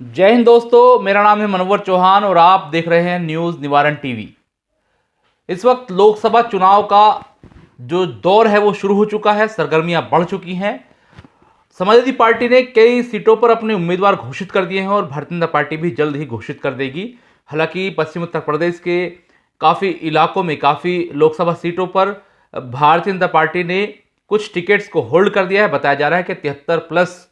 जय हिंद दोस्तों, मेरा नाम है मनोवर चौहान और आप देख रहे हैं न्यूज़ निवारण टीवी। इस वक्त लोकसभा चुनाव का जो दौर है वो शुरू हो चुका है, सरगर्मियां बढ़ चुकी हैं। समाजवादी पार्टी ने कई सीटों पर अपने उम्मीदवार घोषित कर दिए हैं और भारतीय जनता पार्टी भी जल्द ही घोषित कर देगी। हालांकि पश्चिम उत्तर प्रदेश के काफ़ी इलाकों में, काफ़ी लोकसभा सीटों पर भारतीय जनता पार्टी ने कुछ टिकट्स को होल्ड कर दिया है। बताया जा रहा है कि 73 प्लस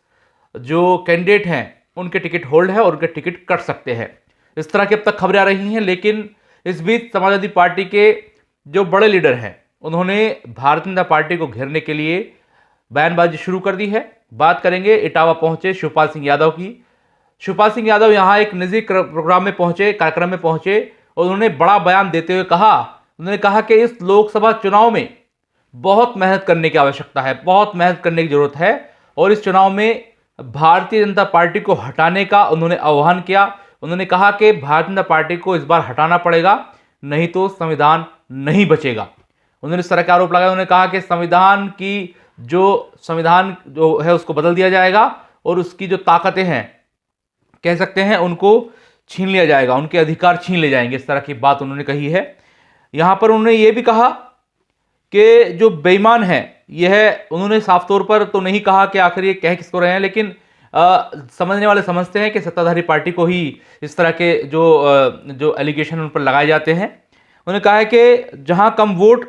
जो कैंडिडेट हैं उनके टिकट होल्ड है और उनके टिकट कट सकते हैं। इस तरह की अब तक खबरें आ रही हैं, लेकिन इस बीच समाजवादी पार्टी के जो बड़े लीडर हैं उन्होंने भारतीय जनता पार्टी को घेरने के लिए बयानबाजी शुरू कर दी है। बात करेंगे इटावा पहुंचे शिवपाल सिंह यादव की। शिवपाल सिंह यादव यहां एक निजी प्रोग्राम में पहुंचे, कार्यक्रम में पहुंचे और उन्होंने बड़ा बयान देते हुए कहा कि इस लोकसभा चुनाव में बहुत मेहनत करने की आवश्यकता है, बहुत मेहनत करने की जरूरत है और इस चुनाव में भारतीय जनता पार्टी को हटाने का उन्होंने आह्वान किया। उन्होंने कहा कि भारतीय जनता पार्टी को इस बार हटाना पड़ेगा, नहीं तो संविधान नहीं बचेगा। उन्होंने इस तरह का आरोप लगाया। उन्होंने कहा कि संविधान जो है उसको बदल दिया जाएगा और उसकी जो ताकतें हैं, कह सकते हैं, उनको छीन लिया जाएगा, उनके अधिकार छीन ले जाएंगे। इस तरह की बात उन्होंने कही है। यहां पर उन्होंने ये भी कहा कि जो बेईमान है, यह उन्होंने साफ तौर पर तो नहीं कहा कि आखिर ये कह किसको रहे हैं, लेकिन समझने वाले समझते हैं कि सत्ताधारी पार्टी को ही इस तरह के जो एलिगेशन उन पर लगाए जाते हैं। उन्होंने कहा है कि जहां कम वोट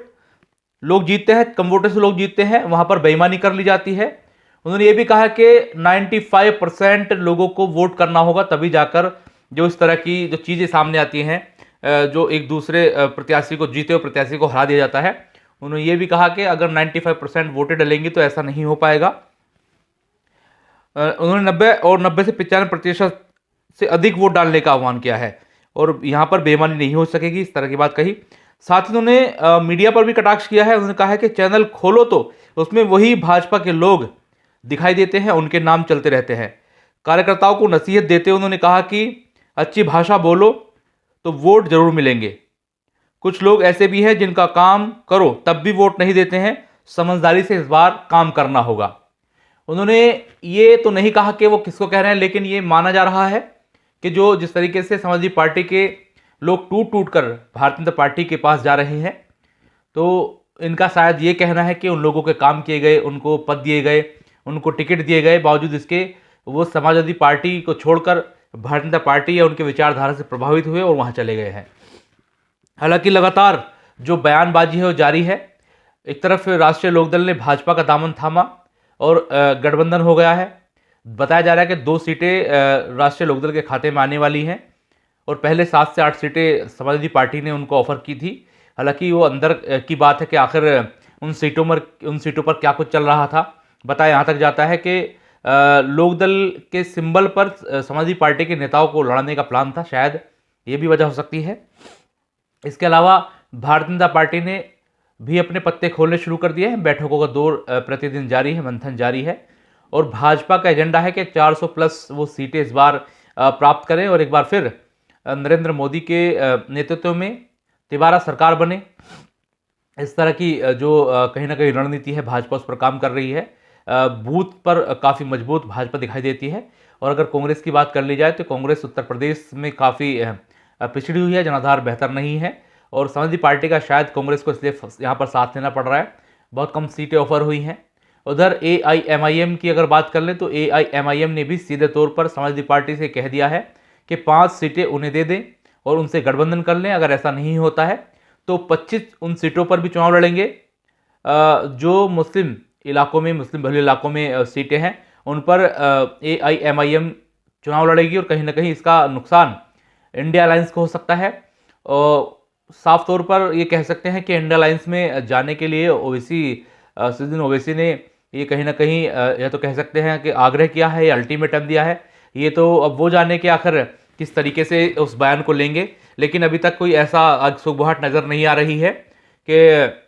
लोग जीतते हैं, कम वोटों से लोग जीतते हैं, वहां पर बेईमानी कर ली जाती है। उन्होंने ये भी कहा कि 95% लोगों को वोट करना होगा, तभी जाकर जो इस तरह की जो चीज़ें सामने आती हैं, जो एक दूसरे प्रत्याशी को, जीते हुए प्रत्याशी को हरा दिया जाता है। उन्होंने ये भी कहा कि अगर 95% वोटें डलेंगी तो ऐसा नहीं हो पाएगा। उन्होंने 90 से 95% से अधिक वोट डालने का आह्वान किया है और यहाँ पर बेईमानी नहीं हो सकेगी, इस तरह की बात कही। साथ ही उन्होंने मीडिया पर भी कटाक्ष किया है। उन्होंने कहा है कि चैनल खोलो तो उसमें वही भाजपा के लोग दिखाई देते हैं, उनके नाम चलते रहते हैं। कार्यकर्ताओं को नसीहत देते हुए उन्होंने कहा कि अच्छी भाषा बोलो तो वोट जरूर मिलेंगे। कुछ लोग ऐसे भी हैं जिनका काम करो तब भी वोट नहीं देते हैं, समझदारी से इस बार काम करना होगा। उन्होंने ये तो नहीं कहा कि वो किसको कह रहे हैं, लेकिन ये माना जा रहा है कि जो जिस तरीके से समाजवादी पार्टी के लोग टूट टूट कर भारतीय जनता पार्टी के पास जा रहे हैं, तो इनका शायद ये कहना है कि उन लोगों के काम किए गए, उनको पद दिए गए, उनको टिकट दिए गए, बावजूद इसके वो समाजवादी पार्टी को छोड़कर भारतीय जनता पार्टी या उनके विचारधारा से प्रभावित हुए और वहाँ चले गए हैं। हालांकि लगातार जो बयानबाजी है वो जारी है। एक तरफ राष्ट्रीय लोकदल ने भाजपा का दामन थामा और गठबंधन हो गया है। बताया जा रहा है कि 2 सीटें राष्ट्रीय लोकदल के खाते में आने वाली हैं और पहले 7 से 8 सीटें समाजवादी पार्टी ने उनको ऑफर की थी। हालांकि वो अंदर की बात है कि आखिर उन सीटों पर क्या कुछ चल रहा था। बताया यहाँ तक जाता है कि लोकदल के सिंबल पर समाजवादी पार्टी के नेताओं को लड़ाने का प्लान था, शायद ये भी वजह हो सकती है। इसके अलावा भारतीय जनता पार्टी ने भी अपने पत्ते खोलने शुरू कर दिए हैं। बैठकों का दौर प्रतिदिन जारी है, मंथन जारी है और भाजपा का एजेंडा है कि 400 प्लस वो सीटें इस बार प्राप्त करें और एक बार फिर नरेंद्र मोदी के नेतृत्व में तिबारा सरकार बने। इस तरह की जो कहीं ना कहीं रणनीति है, भाजपा उस पर काम कर रही है। बूथ पर काफ़ी मजबूत भाजपा दिखाई देती है। और अगर कांग्रेस की बात कर ली जाए तो कांग्रेस उत्तर प्रदेश में काफ़ी पिछड़ी हुई है, जनाधार बेहतर नहीं है और समाजवादी पार्टी का शायद कांग्रेस को इसलिए यहाँ पर साथ लेना पड़ रहा है। बहुत कम सीटें ऑफर हुई हैं। उधर AIMIM की अगर बात कर लें तो AIMIM ने भी सीधे तौर पर समाजवादी पार्टी से कह दिया है कि 5 सीटें उन्हें दे दें और उनसे गठबंधन कर लें। अगर ऐसा नहीं होता है तो 25 उन सीटों पर भी चुनाव लड़ेंगे। जो मुस्लिम इलाकों में, मुस्लिम बहुल इलाकों में सीटें हैं, उन पर AIMIM चुनाव लड़ेगी और कहीं ना कहीं इसका नुकसान इंडिया अलायंस को हो सकता है। और साफ तौर पर ये कह सकते हैं कि इंडिया अलायंस में जाने के लिए सिद्दीन ओवैसी ने ये कहीं ना कहीं यह तो कह सकते हैं कि आग्रह किया है, या अल्टीमेटम दिया है। ये तो अब वो जाने के आखिर किस तरीके से उस बयान को लेंगे, लेकिन अभी तक कोई ऐसा सुगबुगाहट नज़र नहीं आ रही है कि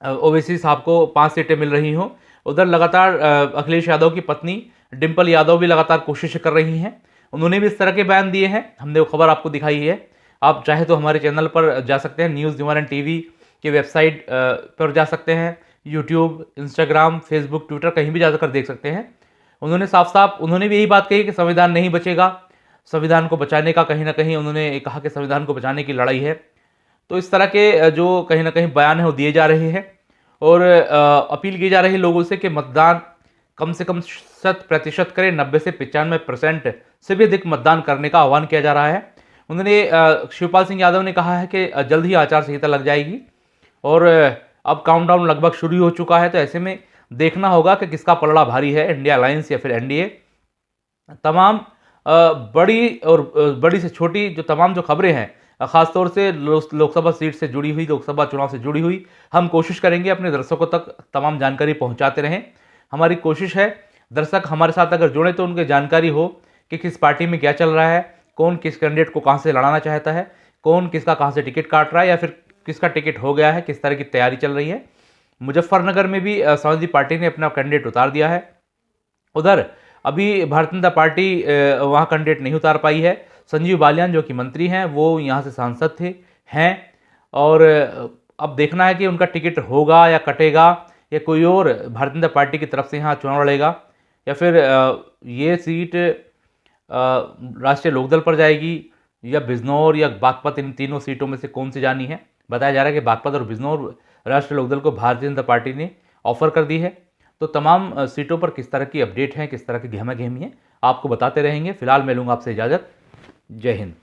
ओवैसी साहब को 5 सीटें मिल रही हों। उधर लगातार अखिलेश यादव की पत्नी डिम्पल यादव भी लगातार कोशिश कर रही हैं। उन्होंने भी इस तरह के बयान दिए हैं। हमने वो खबर आपको दिखाई है। आप चाहे तो हमारे चैनल पर जा सकते हैं, न्यूज़ निवारण टीवी के वेबसाइट पर जा सकते हैं, यूट्यूब, इंस्टाग्राम, फेसबुक, ट्विटर कहीं भी जाकर देख सकते हैं। उन्होंने साफ साफ उन्होंने भी यही बात कही कि संविधान नहीं बचेगा, संविधान को बचाने का कहीं ना कहीं उन्होंने कहा कि संविधान को बचाने की लड़ाई है। तो इस तरह के जो कहीं ना कहीं बयान है वो दिए जा रहे हैं और अपील की जा रही है लोगों से कि मतदान कम से कम 100% करें। 90 से 95% से भी अधिक मतदान करने का आह्वान किया जा रहा है। उन्होंने शिवपाल सिंह यादव ने कहा है कि जल्द ही आचार संहिता लग जाएगी और अब काउंटडाउन लगभग शुरू हो चुका है। तो ऐसे में देखना होगा कि किसका पलड़ा भारी है, इंडिया अलायंस या फिर एनडीए। तमाम बड़ी और बड़ी से छोटी जो तमाम जो खबरें हैं, ख़ासतौर से लोकसभा सीट से जुड़ी हुई, लोकसभा चुनाव से जुड़ी हुई, हम कोशिश करेंगे अपने दर्शकों तक तमाम जानकारी पहुंचाते रहें। हमारी कोशिश है दर्शक हमारे साथ अगर जुड़े तो उनकी जानकारी हो कि किस पार्टी में क्या चल रहा है, कौन किस कैंडिडेट को कहाँ से लड़ाना चाहता है, कौन किसका कहाँ से टिकट काट रहा है या फिर किसका टिकट हो गया है, किस तरह की तैयारी चल रही है। मुजफ्फरनगर में भी समाजवादी पार्टी ने अपना कैंडिडेट उतार दिया है। उधर अभी भारतीय जनता पार्टी वहाँ कैंडिडेट नहीं उतार पाई है। संजीव बालियान जो कि मंत्री हैं वो यहाँ से सांसद हैं और अब देखना है कि उनका टिकट होगा या कटेगा या कोई और भारतीय जनता पार्टी की तरफ से यहाँ चुनाव लड़ेगा या फिर ये सीट राष्ट्रीय लोकदल पर जाएगी या बिजनौर या बागपत, इन तीनों सीटों में से कौन सी जानी है। बताया जा रहा है कि बागपत और बिजनौर राष्ट्रीय लोकदल को भारतीय जनता पार्टी ने ऑफर कर दी है। तो तमाम सीटों पर किस तरह की अपडेट है, किस तरह की गहमा गहमी है, आपको बताते रहेंगे। फिलहाल मैं लूँगा आपसे इजाज़त। जय हिंद।